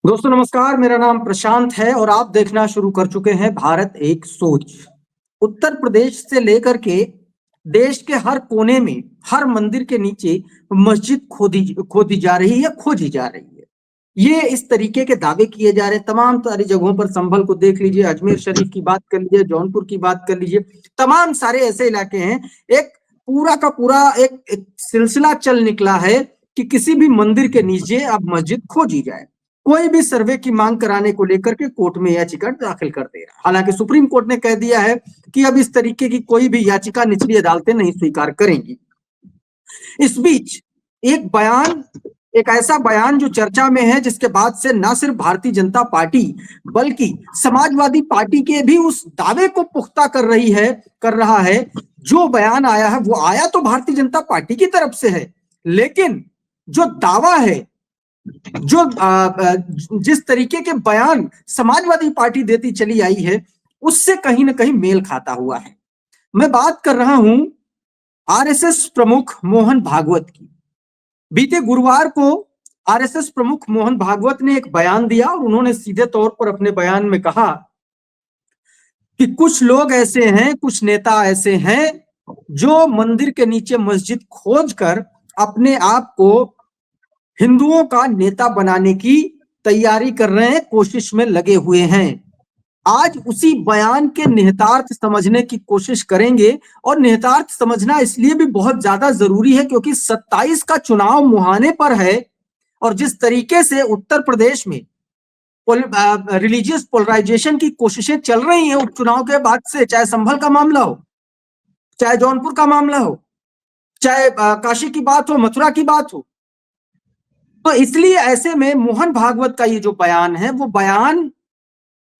दोस्तों नमस्कार, मेरा नाम प्रशांत है और आप देखना शुरू कर चुके हैं भारत एक सोच। उत्तर प्रदेश से लेकर के देश के हर कोने में, हर मंदिर के नीचे मस्जिद खोदी खोदी जा रही है, खोजी जा रही है। ये इस तरीके के दावे किए जा रहे हैं तमाम सारी जगहों पर। संभल को देख लीजिए, अजमेर शरीफ की बात कर लीजिए, जौनपुर की बात कर लीजिए, तमाम सारे ऐसे इलाके हैं। एक पूरा का पूरा एक सिलसिला चल निकला है कि किसी भी मंदिर के नीचे अब मस्जिद खोजी जाए। कोई भी सर्वे की मांग कराने को लेकर के कोर्ट में याचिका दाखिल कर दे रहा है। हालांकि सुप्रीम कोर्ट ने कह दिया है कि अब इस तरीके की कोई भी याचिका निचली अदालतें नहीं स्वीकार करेंगी। इस बीच एक ऐसा बयान जो चर्चा में है, जिसके बाद से ना सिर्फ भारतीय जनता पार्टी बल्कि समाजवादी पार्टी के भी उस दावे को पुख्ता कर रहा है। जो बयान आया है वो आया तो भारतीय जनता पार्टी की तरफ से है, लेकिन जो दावा है, जो जिस तरीके के बयान समाजवादी पार्टी देती चली आई है, उससे कहीं ना कहीं मेल खाता हुआ है। मैं बात कर रहा हूं आरएसएस प्रमुख मोहन भागवत की। बीते गुरुवार को आरएसएस प्रमुख मोहन भागवत ने एक बयान दिया और उन्होंने सीधे तौर पर अपने बयान में कहा कि कुछ लोग ऐसे हैं, कुछ नेता ऐसे हैं जो मंदिर के नीचे मस्जिद खोजकर अपने आप को हिंदुओं का नेता बनाने की तैयारी कर रहे हैं, कोशिश में लगे हुए हैं। आज उसी बयान के निहितार्थ समझने की कोशिश करेंगे, और निहितार्थ समझना इसलिए भी बहुत ज्यादा जरूरी है क्योंकि 27 का चुनाव मुहाने पर है। और जिस तरीके से उत्तर प्रदेश में रिलीजियस पोलराइजेशन की कोशिशें चल रही हैं उपचुनाव के बाद से, चाहे संभल का मामला हो, चाहे जौनपुर का मामला हो, चाहे काशी की बात हो, मथुरा की बात हो, तो इसलिए ऐसे में मोहन भागवत का ये जो बयान है, वो बयान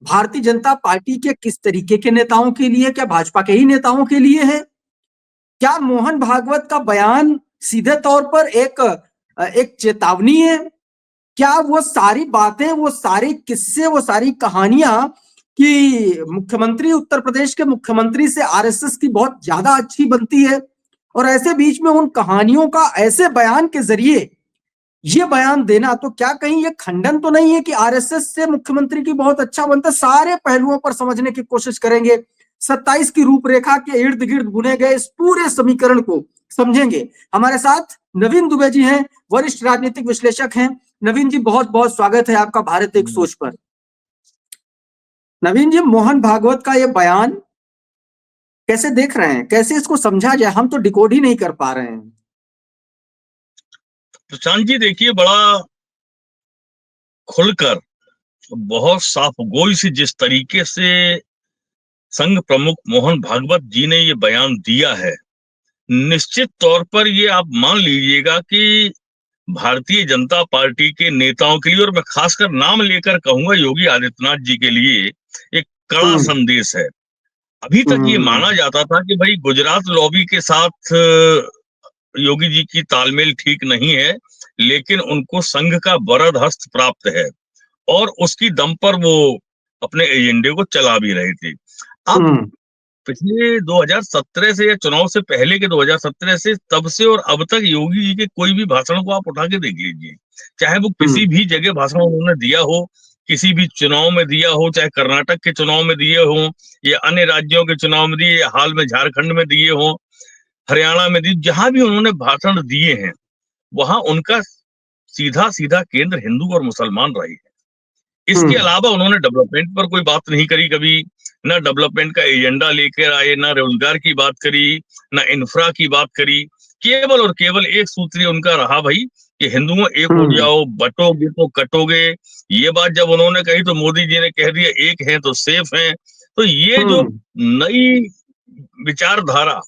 भारतीय जनता पार्टी के किस तरीके के नेताओं के लिए, क्या भाजपा के ही नेताओं के लिए है? क्या मोहन भागवत का बयान सीधे तौर पर एक चेतावनी है? क्या वो सारी बातें, वो सारे किस्से, वो सारी कहानियां कि मुख्यमंत्री, उत्तर प्रदेश के मुख्यमंत्री से आरएसएस की बहुत ज्यादा अच्छी बनती है, और ऐसे बीच में उन कहानियों का ऐसे बयान के जरिए ये बयान देना, तो क्या कहीं ये खंडन तो नहीं है कि आरएसएस से मुख्यमंत्री की बहुत अच्छा बनता? सारे पहलुओं पर समझने की कोशिश करेंगे। 27 की रूपरेखा के इर्द गिर्द बुने गए इस पूरे समीकरण को समझेंगे। हमारे साथ नवीन दुबे जी हैं, वरिष्ठ राजनीतिक विश्लेषक हैं। नवीन जी, बहुत बहुत स्वागत है आपका भारत एक सोच पर। नवीन जी, मोहन भागवत का ये बयान कैसे देख रहे हैं, कैसे इसको समझा जाए? हम तो डिकोड ही नहीं कर पा रहे हैं। प्रशांत जी, देखिए, बड़ा खुलकर, बहुत साफ गोई से जिस तरीके से संघ प्रमुख मोहन भागवत जी ने ये बयान दिया है, निश्चित तौर पर ये आप मान लीजिएगा कि भारतीय जनता पार्टी के नेताओं के लिए, और मैं खासकर नाम लेकर कहूंगा योगी आदित्यनाथ जी के लिए, एक कड़ा संदेश है। अभी तक ये माना जाता था कि भाई गुजरात लॉबी के साथ योगी जी की तालमेल ठीक नहीं है, लेकिन उनको संघ का वरद हस्त प्राप्त है और उसकी दम पर वो अपने एजेंडे को चला भी रहे थे। अब पिछले 2017 से, या चुनाव से पहले के 2017 से, तब से और अब तक योगी जी के कोई भी भाषण को आप उठा के देख लीजिए, चाहे वो किसी भी जगह भाषण उन्होंने दिया हो, किसी भी चुनाव में दिया हो, चाहे कर्नाटक के चुनाव में दिए हो, या अन्य राज्यों के चुनाव में दिए, या हाल में झारखंड में दिए हो, हरियाणा में दिए, जहां भी उन्होंने भाषण दिए हैं, वहां उनका सीधा सीधा केंद्र हिंदू और मुसलमान रहे हैं। इसके अलावा उन्होंने डेवलपमेंट पर कोई बात नहीं करी कभी, ना डेवलपमेंट का एजेंडा लेकर आए, ना रोजगार की बात करी, ना इंफ्रा की बात करी। केवल और केवल एक सूत्र उनका रहा भाई कि हिंदुओं एक हो जाओ, बटोगे तो कटोगे। ये बात जब उन्होंने कही तो मोदी जी ने कह दिया एक है तो सेफ है। तो ये जो नई विचारधारा,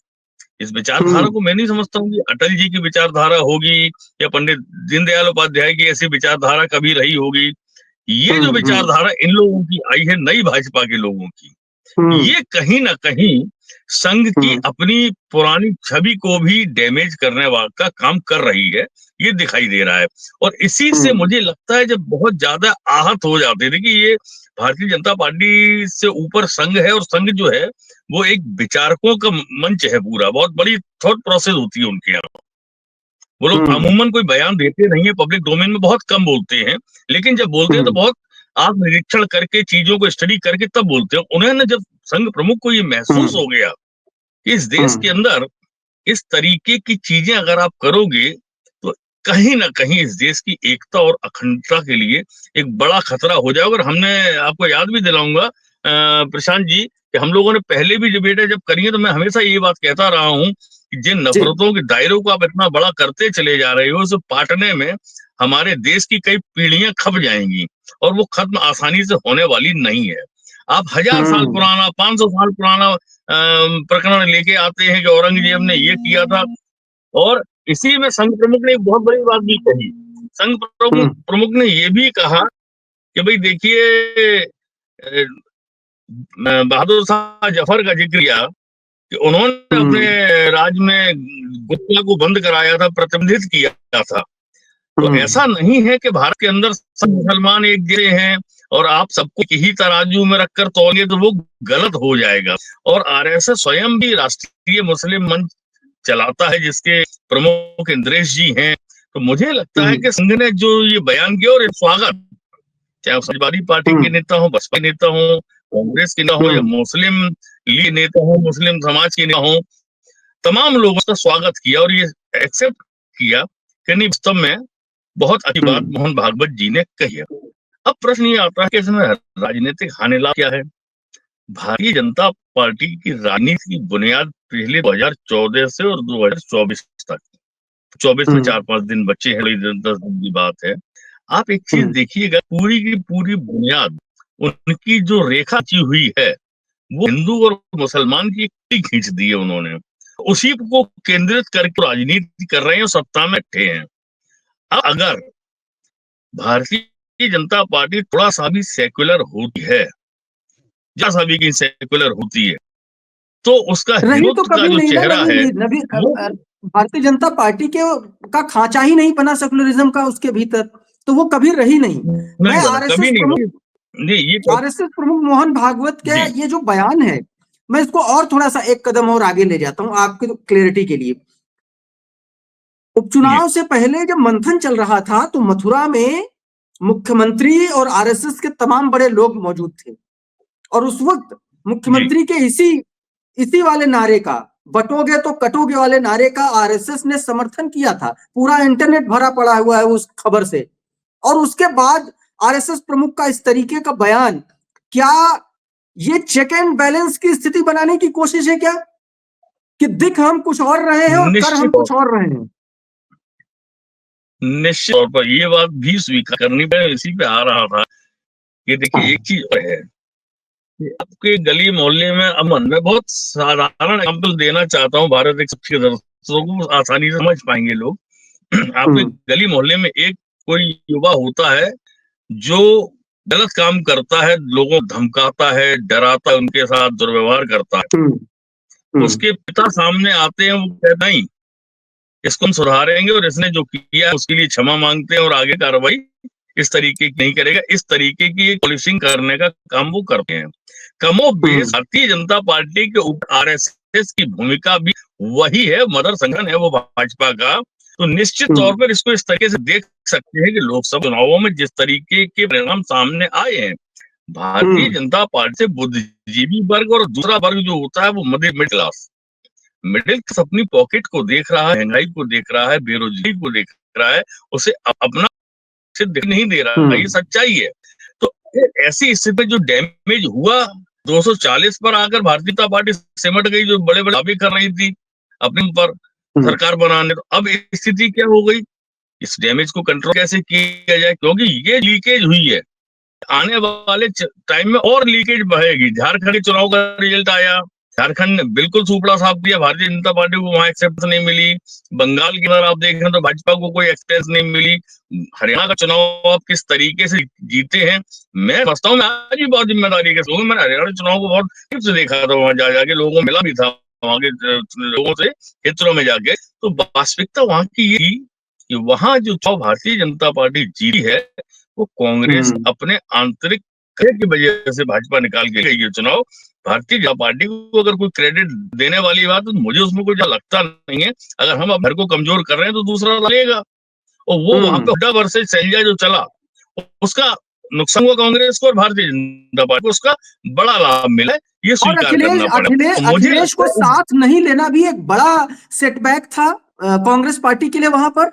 इस विचारधारा को मैं नहीं समझता हूँ कि अटल जी की विचारधारा होगी या पंडित दीनदयाल उपाध्याय की ऐसी विचारधारा कभी रही होगी। ये जो विचारधारा इन लोगों की आई है, नई भाजपा के लोगों की, ये कहीं ना कहीं संघ की अपनी पुरानी छवि को भी डैमेज करने का काम कर रही है, ये दिखाई दे रहा है। और इसी से मुझे लगता है जब बहुत ज्यादा आहत हो जाते थे कि ये भारतीय जनता पार्टी से ऊपर संघ है, और संघ जो है वो एक विचारकों का मंच है, पूरा बहुत बड़ी थॉट प्रोसेस होती है उनके यहाँ। वो लोग अमूमन कोई बयान देते नहीं है, पब्लिक डोमेन में बहुत कम बोलते हैं, लेकिन जब बोलते हैं तो बहुत आप निरीक्षण करके, चीजों को स्टडी करके तब बोलते हैं। उन्होंने जब संघ प्रमुख को ये महसूस हो गया कि इस देश के अंदर इस तरीके की चीजें अगर आप करोगे तो कहीं ना कहीं इस देश की एकता और अखंडता के लिए एक बड़ा खतरा हो जाएगा। और हमने, आपको याद भी दिलाऊंगा प्रशांत जी, कि हम लोगों ने पहले भी डिबेटें जब करी है तो मैं हमेशा ये बात कहता रहा हूँ कि जिन नफरतों के दायरों को आप इतना बड़ा करते चले जा रहे हो, उसे पाटने में हमारे देश की कई पीढ़ियां खप जाएंगी और वो खत्म आसानी से होने वाली नहीं है। आप 1000 साल पुराना, 500 साल पुराना प्रकरण लेके आते हैं कि औरंगजेब ने ये किया था, और इसी में संघ प्रमुख ने एक बहुत बड़ी बात भी कही। संघ प्रमुख ने ये भी कहा कि भाई देखिए, बहादुर शाह जफर का जिक्र किया कि उन्होंने अपने राज्य में गुप्ता को बंद कराया था, प्रतिबंधित किया था। तो ऐसा नहीं है कि भारत के अंदर सब मुसलमान एक जैसे हैं और आप सबको यही तराजू में रखकर तौलिए तो वो गलत हो जाएगा। और आरएसएस स्वयं भी राष्ट्रीय मुस्लिम मंच चलाता है, जिसके प्रमुख इंद्रेश जी हैं। तो मुझे लगता है कि संघ ने जो ये बयान किया, और स्वागत, चाहे समाजवादी पार्टी के नेता हो, बसपा के नेता हो, कांग्रेस के नेता हो, या मुस्लिम लीग नेता हो, मुस्लिम समाज के नेता हो, तमाम लोगों का स्वागत किया और ये एक्सेप्ट किया कि नहीं, वास्तव में बहुत अच्छी बात मोहन भागवत जी ने कही है। अब प्रश्न ये आता है कि इसमें राजनीतिक हानिलाभ क्या है। भारतीय जनता पार्टी की राजनीति की बुनियाद पिछले 2014 से और 2024 तक, 24 में 4-5 दिन बचे हैं, 10 दिन की बात है। आप एक चीज देखिएगा, पूरी की पूरी बुनियाद उनकी जो रेखा खींची हुई है वो हिंदू और मुसलमान की खींच दी है उन्होंने, उसी को केंद्रित करके राजनीति कर रहे हैं और सत्ता में बैठे हैं। अब अगर भारतीय जनता पार्टी थोड़ा सा भी सेक्युलर होती है, जरा सा भी सेक्युलर होती है, तो उसका हिंदुत्व का जो चेहरा है वो भारतीय जनता पार्टी के का खांचा ही नहीं बना सेकुलरिज्म का उसके भीतर, तो वो कभी रही नहीं। मैं आरएसएस प्रमुख मोहन भागवत के ये जो बयान है, मैं इसको और थोड़ा सा एक कदम और आगे ले जाता हूं आपके क्लैरिटी के लिए। उपचुनाव से पहले जब मंथन चल रहा था तो मथुरा में मुख्यमंत्री और आरएसएस के तमाम बड़े लोग मौजूद थे, और उस वक्त मुख्यमंत्री के इसी वाले नारे का, बटोगे तो कटोगे वाले नारे का आरएसएस ने समर्थन किया था। पूरा इंटरनेट भरा पड़ा हुआ है उस खबर से। और उसके बाद आरएसएस प्रमुख का इस तरीके का बयान, क्या ये चेक एंड बैलेंस की स्थिति बनाने की कोशिश है क्या, कि दिख हम कुछ और रहे हैं और कर हम कुछ और रहे हैं? निश्चित तौर पर ये बात भी स्वीकार करनी पड़े, इसी पे आ रहा था कि देखिए एक चीज है, आपके गली मोहल्ले में अमन, मैं बहुत साधारण एग्जाम्पल देना चाहता हूँ, भारत एक सबके दर्शकों को आसानी से समझ पाएंगे लोग। आपके गली मोहल्ले में एक कोई युवा होता है जो गलत काम करता है, लोगों को धमकाता है, डराता है, उनके साथ दुर्व्यवहार करता है। उसके पिता सामने आते हैं, वो कहते नहीं इसको हम सुधारेंगे और इसने जो किया है उसके लिए क्षमा मांगते हैं और आगे कार्रवाई इस तरीके की नहीं करेगा, इस तरीके की पॉलिसिंग करने का काम वो करते हैं। कमोबेश भारतीय जनता पार्टी के ऊपर आरएसएस की भूमिका भी वही है, मदर संगठन है वो भाजपा का। तो निश्चित तौर पर इसको इस तरीके से देख सकते हैं कि लोकसभा चुनावों में जिस तरीके के परिणाम सामने आए हैं, भारतीय जनता पार्टी से बुद्धिजीवी वर्ग और दूसरा वर्ग जो होता है वो मिडिल क्लास अपनी पॉकेट को देख रहा है, महंगाई को देख रहा है, बेरोजगारी को देख रहा है, उसे अपना नहीं दे रहा है, ये सच्चाई है। तो ऐसी स्थिति में जो डैमेज हुआ 240 पर आकर भारतीय जनता पार्टी सिमट गई, जो बड़े बड़े दावे कर रही थी अपने ऊपर सरकार बनाने। तो अब स्थिति क्या हो गई, इस डैमेज को कंट्रोल कैसे किया जाए, क्योंकि ये लीकेज हुई है, आने वाले टाइम में और लीकेज बढ़ेगी। झारखंड के चुनाव का रिजल्ट आया, झारखंड ने बिल्कुल सुपड़ा साफ दिया, भारतीय जनता पार्टी को वहां एक्सेप्टेंस नहीं मिली। बंगाल के अंदर आप देखें तो भाजपा को कोई एक्सेप्टेंस नहीं मिली। हरियाणा का चुनाव आप किस तरीके से जीते हैं, मैं वास्तव में आज भी बहुत जिम्मेदारी के साथ, मैंने हरियाणा चुनाव को बहुत से देखा था, वहां जाके लोगों को मिला भी था, वहां के लोगों से क्षेत्रों में जाके। तो वास्तविकता वहां की ये थी कि वहां जो चुनाव भारतीय जनता पार्टी जीती है वो कांग्रेस अपने आंतरिक की वजह से भाजपा निकाल के गई ये चुनाव। भारतीय जनता पार्टी को अगर कोई क्रेडिट देने वाली बात तो मुझे उसमें कुछ लगता नहीं है। अगर हम अब घर को कमजोर कर रहे हैं तो दूसरा लेगा, और वो वहां पे हुड्डा वर्सेस शैलजा जो चला उसका नुकसान हुआ कांग्रेस को, और भारतीय जनता पार्टी को उसका बड़ा लाभ मिला है, ये और स्वीकार करना पड़ा। तो मुझे अखिलेश को साथ नहीं लेना भी एक बड़ा सेटबैक था कांग्रेस पार्टी के लिए वहां पर।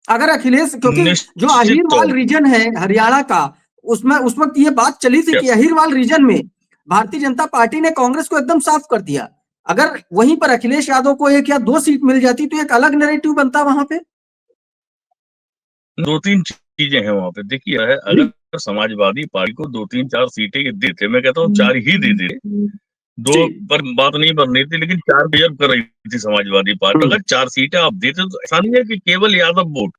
अगर अखिलेश, क्योंकि जो अहीरवाल रीजन है हरियाणा का, उसमें उस वक्त ये बात चली थी कि अहीरवाल रीजन में भारतीय जनता पार्टी ने कांग्रेस को एकदम साफ कर दिया। अगर वहीं पर अखिलेश यादव को 1 या 2 सीट मिल जाती तो एक अलग नैरेटिव बनता वहां पे। 2-3 चीजें हैं वहां पे। देखिए, अगर समाजवादी पार्टी को 2-3-4 सीटें देते, मैं कहता हूँ 4 ही दे देते, 2 पर बात नहीं बन रही थी, लेकिन 4 डिजर्व कर रही थी समाजवादी पार्टी। अगर 4 सीटें आप देते तो ऐसा नहीं है कि केवल यादव वोट,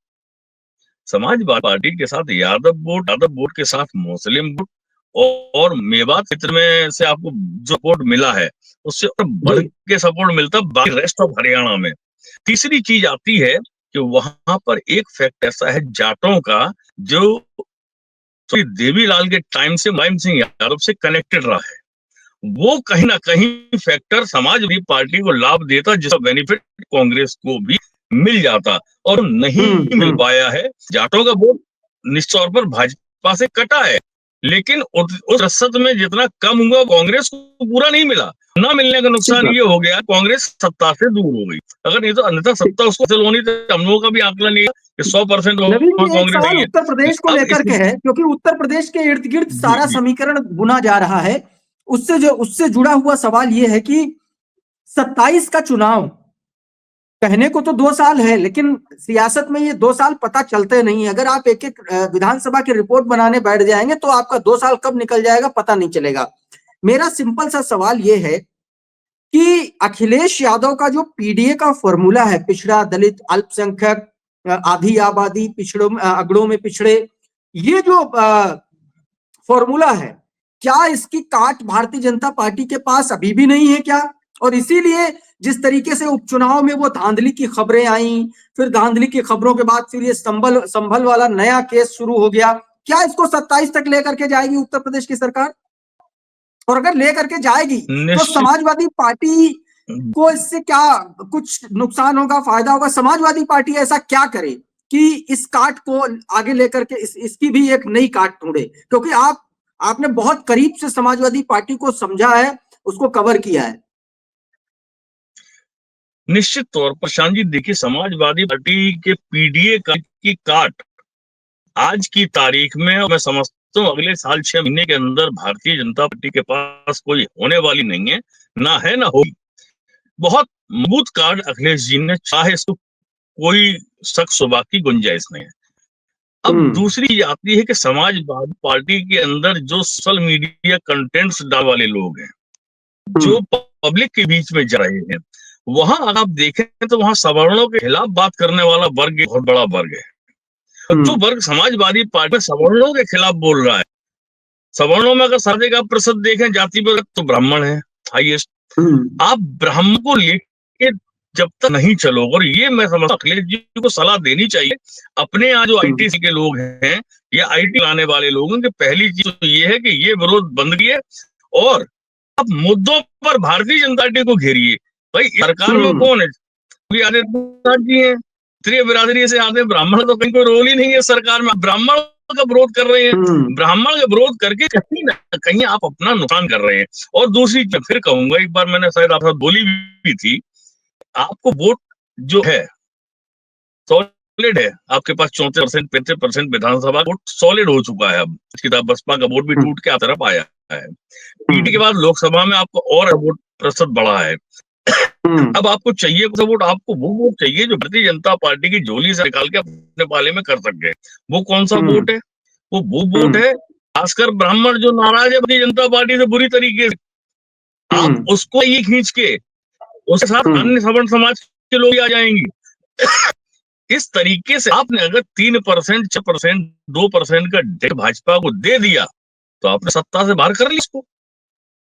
समाजवादी पार्टी के साथ यादव वोट के साथ मुस्लिम वोट, और मेवात क्षेत्र में से आपको जो वोट मिला है उससे बढ़ के सपोर्ट मिलता बाकी रेस्ट ऑफ हरियाणा में। तीसरी चीज आती है कि वहां पर एक फैक्ट ऐसा है जाटों का, जो देवीलाल के टाइम से मुलायम सिंह यादव से कनेक्टेड रहा है, वो कहीं ना कहीं फैक्टर समाजवादी पार्टी को लाभ देता, जिसका बेनिफिट कांग्रेस को भी मिल जाता, और नहीं मिल पाया है। जाटों का वोट निश्चित तौर पर भाजपा से कटा है, लेकिन उस रसद में जितना कम हुआ कांग्रेस को पूरा नहीं मिला। ना मिलने का नुकसान ये हो गया कांग्रेस सत्ता से दूर हो गई। अगर नहीं तो अन्यथा सत्ता उसको हासिल होनी थी। हम लोगों का भी आंकलन ये कि 100% कांग्रेस नहीं है। उत्तर प्रदेश को लेकर के है, क्योंकि उत्तर प्रदेश के इर्द गिर्द सारा समीकरण बुना जा रहा है। उससे जुड़ा हुआ सवाल ये है कि 27 का चुनाव, कहने को तो 2 साल है, लेकिन सियासत में ये 2 साल पता चलते नहीं। अगर आप एक एक विधानसभा की रिपोर्ट बनाने बैठ जाएंगे तो आपका 2 साल कब निकल जाएगा पता नहीं चलेगा। मेरा सिंपल सा सवाल ये है कि अखिलेश यादव का जो पीडीए का फॉर्मूला है, पिछड़ा, दलित, अल्पसंख्यक, आधी आबादी, पिछड़ों अगड़ों में पिछड़े, ये जो फॉर्मूला है, क्या इसकी काट भारतीय जनता पार्टी के पास अभी भी नहीं है क्या? और इसीलिए जिस तरीके से उपचुनाव में वो धांधली की खबरें आई, फिर धांधली की खबरों के बाद फिर ये संभल वाला नया केस शुरू हो गया, क्या इसको 27 तक लेकर के जाएगी उत्तर प्रदेश की सरकार? और अगर लेकर के जाएगी तो समाजवादी पार्टी को इससे क्या कुछ नुकसान होगा, फायदा होगा? समाजवादी पार्टी ऐसा क्या करे कि इस काट को आगे लेकर के इसकी भी एक नई काट ढूंढे? क्योंकि आपने बहुत करीब से समाजवादी पार्टी को समझा है, उसको कवर किया है। निश्चित तौर पर शान जी, देखिए, समाजवादी पार्टी के पीडीए की काट आज की तारीख में मैं समझता हूँ अगले साल 6 महीने के अंदर भारतीय जनता पार्टी के पास कोई होने वाली नहीं है, ना है ना होगी। बहुत मजबूत कार्ड अखिलेश जी ने, चाहे इसको कोई शक शुबा की गुंजाइश नहीं है। अब दूसरी चीज आती है कि समाजवादी पार्टी के अंदर जो सोशल मीडिया कंटेंट्स डाल वाले लोग हैं, जो पब्लिक के बीच में जा रहे हैं, वहां अगर आप देखें तो वहां सवर्णों के खिलाफ बात करने वाला वर्ग बहुत बड़ा वर्ग है। जो वर्ग समाजवादी पार्टी में सवर्णों के खिलाफ बोल रहा है, सवर्णों में अगर सर्वे का प्रतिशत देखें जाति पर, तो ब्राह्मण है हाईएस्ट। आप ब्राह्मण को लेके जब तक नहीं चलोगे, और ये मैं समझता अखिलेश जी को सलाह देनी चाहिए अपने यहाँ जो आईटी के लोग हैं या आईटी लाने वाले लोगों की, पहली चीज तो ये है कि ये विरोध बंद किए और आप मुद्दों पर भारतीय जनता पार्टी को घेरिए। भाई सरकार में कौन है? आदित्यनाथ जी है, त्रिय बिरादरी से आते, ब्राह्मण तो कहीं कोई रोल ही नहीं है सरकार में। ब्राह्मण का विरोध कर रहे हैं, ब्राह्मण का विरोध करके कहीं ना कहीं आप अपना नुकसान कर रहे हैं। और दूसरी चीज फिर कहूंगा, एक बार मैंने शायद आपसे बोली भी थी, आपको वोट जो है सॉलिड है, आपके पास 34% 35% विधानसभा वोट सॉलिड हो चुका है। अब किताब बसपा का वोट भी टूट के आप तरफ आया है। पीटी के बाद लोकसभा में आपको और वोट प्रतिशत बढ़ा है। अब आपको चाहिए कौन सा वोट? आपको वो वोट चाहिए जो भारतीय जनता पार्टी की झोली से निकाल के अपने पाले में कर सके। वो कौन सा वोट है? वो वोट है खासकर ब्राह्मण जो नाराज है भारतीय जनता पार्टी से बुरी तरीके से, आप उसको ये खींच के उसके साथ अन्य सवर्ण समाज के लोग आ जाएंगे। इस तरीके से आपने अगर 3%, 6%, 2% का डेट भाजपा को दे दिया तो आपने सत्ता से बाहर कर ली इसको।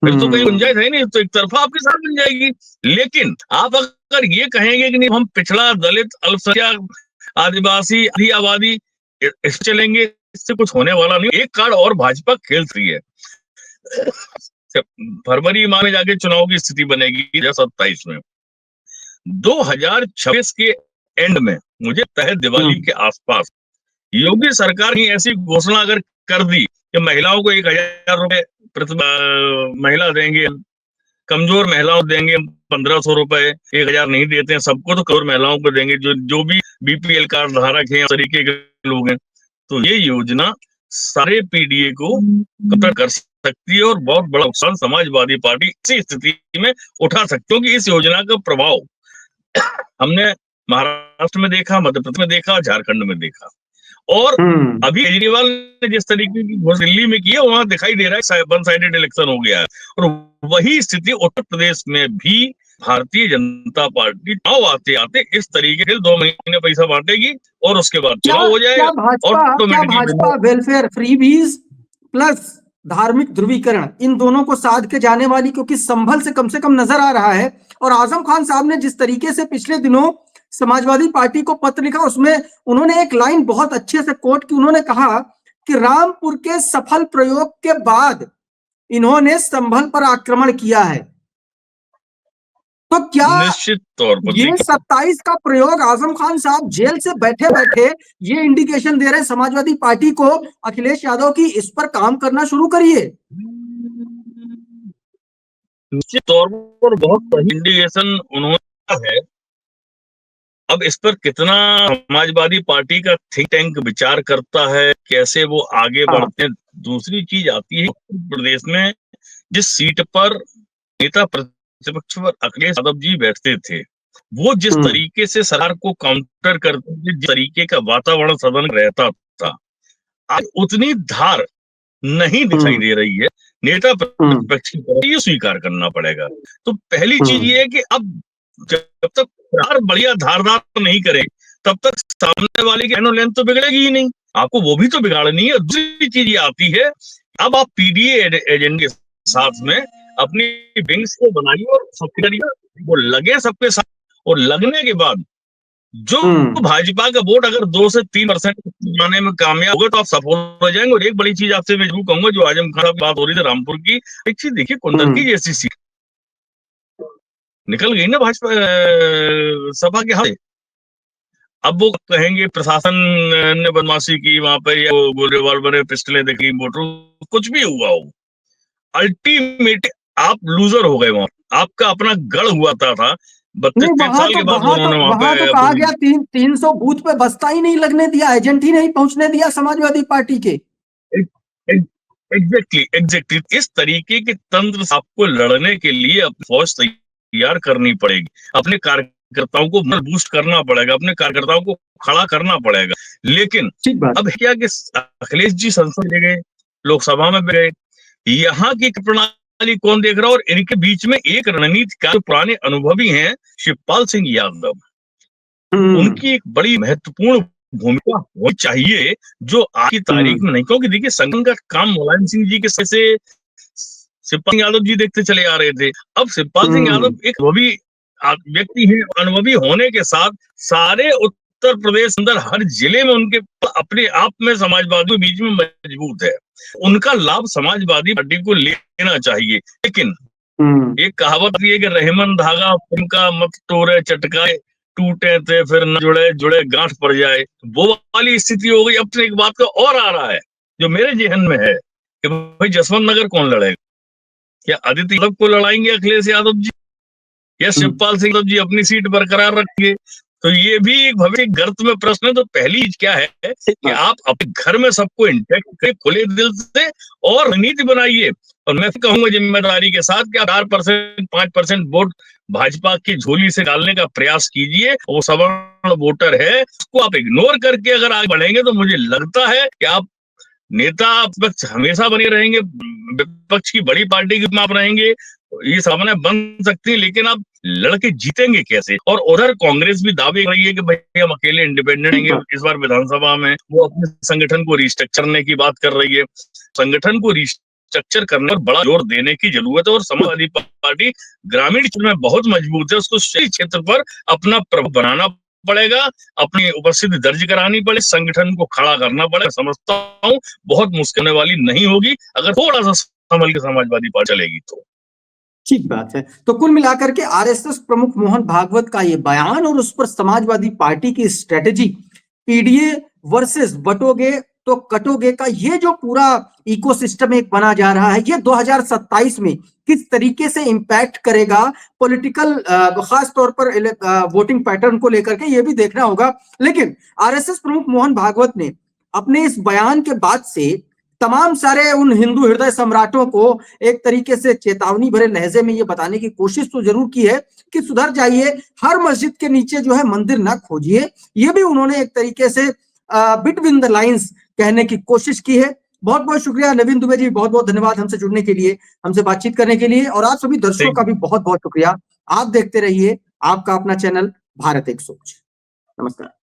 फिर तो कहीं गुंजाइश है नहीं, तो एक तरफा आपके साथ बन जाएगी। लेकिन आप अगर ये कहेंगे कि नहीं हम पिछड़ा, दलित, अल्पसंख्यक, आदिवासी, आधी आबादी चलेंगे, इससे कुछ होने वाला नहीं, एक कार्ड और भाजपा खेल रही है। फरवरी माह में जाके चुनाव की स्थिति बनेगी 2027 में। 2026 के एंड में मुझे लगता है दिवाली के आसपास योगी सरकार ने ऐसी घोषणा अगर कर दी कि महिलाओं को 1000 रुपए प्रति महिला देंगे, कमजोर महिलाओं देंगे 1500 रुपए, 1000 नहीं देते हैं सबको, तो कमजोर महिलाओं को देंगे जो भी बीपीएल कार्ड धारक हैं, तरीके के लोग हैं, तो ये योजना सारे पीडीए को कवर कर सकती है और बहुत बड़ा नुकसान समाजवादी पार्टी इसी स्थिति में उठा सकती है। क्योंकि इस योजना का प्रभाव हमने महाराष्ट्र में देखा, मध्य प्रदेश में देखा, झारखंड में देखा, और अभी केजरीवाल ने जिस तरीके की दिल्ली में की है वहां दिखाई दे रहा है वन साइडेड इलेक्शन हो गया है। और वही स्थिति उत्तर प्रदेश में भी भारतीय जनता पार्टी चुनाव आते आते इस तरीके से 2 महीने पैसा बांटेगी और उसके बाद चुनाव हो जाएगा। क्या भाजपा वेलफेयर फ्रीबीज प्लस धार्मिक ध्रुवीकरण इन दोनों को साध के जाने वाली, क्योंकि संभल से कम नजर आ रहा है। और आजम खान साहब ने जिस तरीके से पिछले दिनों समाजवादी पार्टी को पत्र लिखा, उसमें उन्होंने एक लाइन बहुत अच्छे से कोट की। उन्होंने कहा कि रामपुर के सफल प्रयोग के बाद इन्होंने संभल पर आक्रमण किया है। तो क्या निश्चित तौर पर ये 27 का प्रयोग आजम खान साहब जेल से बैठे बैठे ये इंडिकेशन दे रहे हैं समाजवादी पार्टी को, अखिलेश यादव की इस पर काम करना शुरू करिए? निश्चित तौर पर बहुत सही इंडिकेशन उन्होंने है। अब इस पर कितना समाजवादी पार्टी का थिंक टैंक विचार करता है, कैसे वो आगे बढ़ते हैं। दूसरी चीज आती है प्रदेश में जिस सीट पर नेता प्रतिपक्ष पर अखिलेश यादव जी बैठते थे, वो जिस तरीके से सरकार को काउंटर करते थे, जिस तरीके का वातावरण सदन रहता था, आज उतनी धार नहीं दिखाई दे रही है नेता प्रतिपक्ष की तरफ। ये स्वीकार करना पड़ेगा। तो पहली चीज ये है कि अब जब तक बढ़िया धारदार नहीं करे तब तक सामने वाले की लेंथ तो बिगड़ेगी ही नहीं, आपको वो भी तो बिगाड़नी है। दूसरी चीज ये आती है, अब आप पीडीए एजेंडे के साथ में अपनी विंग्स को बनाइए और सबके वो लगे सबके साथ, और लगने के बाद जो भाजपा का वोट अगर 2 से 3% बनाने में कामयाब होगा तो आप सफल हो जाएंगे। और एक बड़ी चीज आपसे मैं जरूर कहूंगा, जो आजम खान की बात हो रही थी रामपुर की, एक चीज देखिए, कुंदरकी जैसी सीट निकल गई ना भाजपा सभा के हाथ से। अब वो कहेंगे प्रशासन ने बदमाशी की वहां पर, या रिवॉल्वर पिस्टलें देखी, मोटर कुछ भी हुआ हो, अल्टीमेट आप लूजर हो गए। वहां आपका अपना गढ़ हुआ था 32 साल के बाद उन्होंने वहां पे कहा गया 300 बूथ पे बस्ता ही नहीं लगने दिया, एजेंट ही नहीं पहुंचने दिया समाजवादी पार्टी के। एग्जैक्टली इस तरीके के तंत्र आपको लड़ने के लिए अपनी फौज तैयार करनी पड़ेगी, अपने कार्यकर्ताओं को बूस्ट करना पड़ेगा, अपने कार्यकर्ताओं को खड़ा करना पड़ेगा। लेकिन अब क्या कि अखिलेश जी संसद ले गए, लोकसभा में गए, यहाँ की प्रणाली कौन देख रहा है? और इनके बीच में एक रणनीति का पुराने अनुभवी हैं शिवपाल सिंह यादव, उनकी एक बड़ी महत्वपूर्ण भूमिका होनी चाहिए जो आज की तारीख में नहीं। क्योंकि देखिए संगठन का काम मुलायम सिंह जी के से शिवपाल यादव जी देखते चले आ रहे थे। अब शिवपाल सिंह यादव एक अनुभवी व्यक्ति है, अनुभवी होने के साथ सारे उत्तर प्रदेश अंदर हर जिले में उनके अपने आप में समाजवादी के बीच में मजबूत है, उनका लाभ समाजवादी पार्टी को लेना चाहिए। लेकिन एक कहावत है कि रहमन धागा का मत तोड़े चटकाए, टूटे थे फिर न जुड़े जुड़े गांठ पड़ जाए, वो वाली स्थिति हो गई। अब तो एक बात का और आ रहा है जो मेरे जहन में है कि भाई जसवंत नगर कौन लड़ेगा? क्या आदित्य यादव को लड़ाएंगे अखिलेश यादव जी, या शिवपाल सिंह यादव जी अपनी सीट बरकरार रखेंगे? तो ये भी एक भविष्य गर्त में प्रश्न है। तो पहली चीज क्या है कि आप अपने घर में सबको इंटैक्ट करें खुले दिल से और रणनीति बनाइए। और मैं कहूंगा जिम्मेदारी के साथ कि 4% 5% वोट भाजपा की झोली से डालने का प्रयास कीजिए। वो सवर्ण वोटर है, उसको आप इग्नोर करके अगर आगे बढ़ेंगे तो मुझे लगता है कि आप नेता हमेशा बने रहेंगे, विपक्ष की बड़ी पार्टी के आप रहेंगे, ये सामने बन सकती है, लेकिन आप लड़के जीतेंगे कैसे? और उधर कांग्रेस भी दावे कर रही है कि भाई हम अकेले इंडिपेंडेंट रहेंगे। इस बार विधानसभा में वो अपने संगठन को रिस्ट्रक्चर करने की बात कर रही है। संगठन को रिस्ट्रक्चर करने पर बड़ा जोर देने की जरूरत है। और समाजवादी पार्टी ग्रामीण क्षेत्र में बहुत मजबूत है, उसको शहरी क्षेत्र पर अपना प्रभाव बनाना पड़ेगा, अपनी उपस्थिति दर्ज करानी पड़े, संगठन को खड़ा करना पड़ेगा। समझता हूँ बहुत मुश्किल होने वाली नहीं होगी अगर थोड़ा सा संभल के समाजवादी पार्टी चलेगी तो। ठीक बात है। तो कुल मिलाकर के आरएसएस प्रमुख मोहन भागवत का ये बयान और उस पर समाजवादी पार्टी की स्ट्रेटेजी, पीडीए वर्सेस बटोगे तो कटोगे का ये जो पूरा इकोसिस्टम एक बना जा रहा है, ये 2027 में किस तरीके से इंपैक्ट करेगा पॉलिटिकल, खास तौर पर वोटिंग पैटर्न को लेकर के, ये भी देखना होगा। लेकिन आरएसएस प्रमुख मोहन भागवत ने अपने इस बयान के बाद से तमाम सारे उन हिंदू हृदय सम्राटों को एक तरीके से चेतावनी भरे लहजे में ये बताने की कोशिश तो जरूर की है कि सुधर जाइए, हर मस्जिद के नीचे जो है मंदिर ना खोजिए। ये भी उन्होंने एक तरीके से बिटवीन द लाइंस कहने की कोशिश की है। बहुत बहुत शुक्रिया नवीन दुबे जी, बहुत बहुत धन्यवाद हमसे जुड़ने के लिए, हमसे बातचीत करने के लिए, और आप सभी दर्शकों का भी बहुत बहुत शुक्रिया। आप देखते रहिए आपका अपना चैनल भारत एक सोच। नमस्कार।